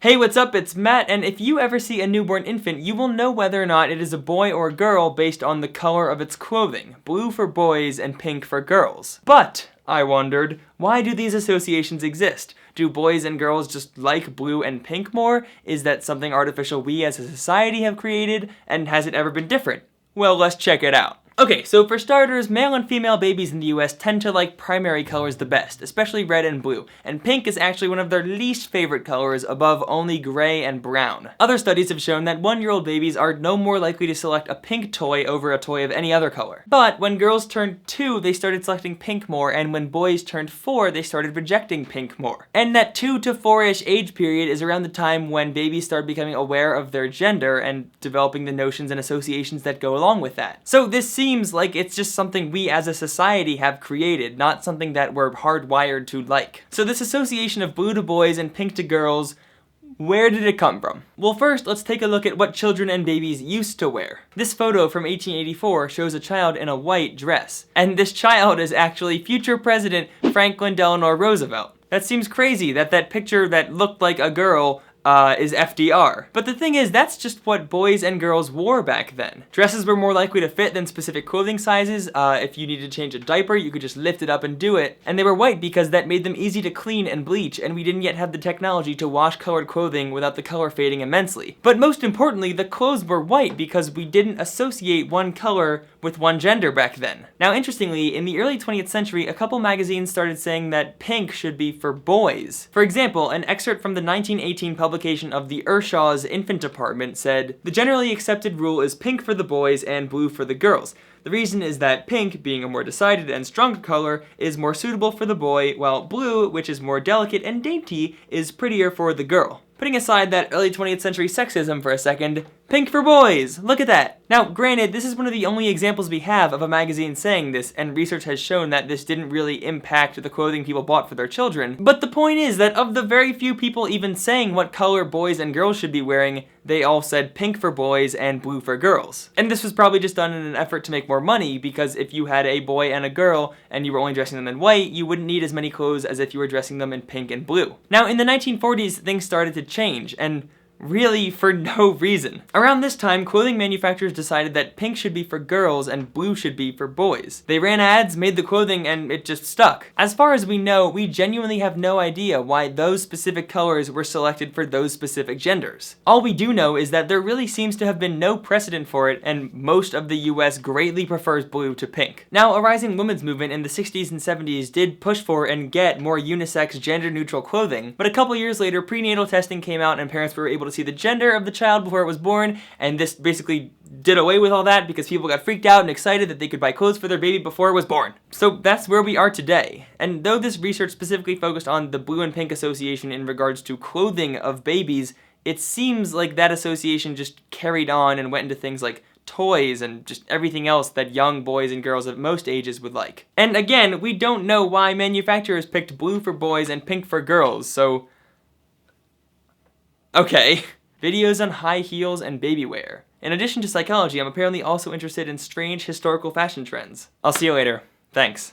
Hey, what's up? It's Matt, and if you ever see a newborn infant, you will know whether or not it is a boy or a girl based on the color of its clothing. Blue for boys and pink for girls. But, I wondered, why do these associations exist? Do boys and girls just like blue and pink more? Is that something artificial we as a society have created? And has it ever been different? Well, let's check it out. Okay, so for starters, male and female babies in the US tend to like primary colors the best, especially red and blue, and pink is actually one of their least favorite colors above only gray and brown. Other studies have shown that 1-year-old babies are no more likely to select a pink toy over a toy of any other color. But when girls turned 2, they started selecting pink more, and when boys turned 4, they started rejecting pink more. And that 2 to 4-ish age period is around the time when babies start becoming aware of their gender and developing the notions and associations that go along with that. So this seems like it's just something we as a society have created, not something that we're hardwired to like. So this association of blue to boys and pink to girls, where did it come from? Well, first, let's take a look at what children and babies used to wear. This photo from 1884 shows a child in a white dress. And this child is actually future President Franklin Delano Roosevelt. That seems crazy that that picture that looked like a girl is FDR. But the thing is, that's just what boys and girls wore back then. Dresses were more likely to fit than specific clothing sizes. If you needed to change a diaper, you could just lift it up and do it. And they were white because that made them easy to clean and bleach, and we didn't yet have the technology to wash colored clothing without the color fading immensely. But most importantly, the clothes were white because we didn't associate one color with one gender back then. Now, interestingly, in the early 20th century, a couple magazines started saying that pink should be for boys. For example, an excerpt from the 1918 publication of the Ershaw's Infant Department said, "The generally accepted rule is pink for the boys and blue for the girls. The reason is that pink, being a more decided and stronger color, is more suitable for the boy, while blue, which is more delicate and dainty, is prettier for the girl." Putting aside that early 20th century sexism for a second, pink for boys! Look at that! Now, granted, this is one of the only examples we have of a magazine saying this, and research has shown that this didn't really impact the clothing people bought for their children. But the point is that of the very few people even saying what color boys and girls should be wearing, they all said pink for boys and blue for girls. And this was probably just done in an effort to make more money, because if you had a boy and a girl and you were only dressing them in white, you wouldn't need as many clothes as if you were dressing them in pink and blue. Now, in the 1940s, things started to change, and really for no reason. Around this time, clothing manufacturers decided that pink should be for girls and blue should be for boys. They ran ads, made the clothing, and it just stuck. As far as we know, we genuinely have no idea why those specific colors were selected for those specific genders. All we do know is that there really seems to have been no precedent for it, and most of the US greatly prefers blue to pink. Now, a rising women's movement in the 60s and 70s did push for and get more unisex, gender-neutral clothing, but a couple years later, prenatal testing came out and parents were able to see the gender of the child before it was born, and this basically did away with all that because people got freaked out and excited that they could buy clothes for their baby before it was born. So that's where we are today. And though this research specifically focused on the blue and pink association in regards to clothing of babies, it seems like that association just carried on and went into things like toys and just everything else that young boys and girls of most ages would like. And again, we don't know why manufacturers picked blue for boys and pink for girls, so okay. Videos on high heels and baby wear. In addition to psychology, I'm apparently also interested in strange historical fashion trends. I'll see you later. Thanks.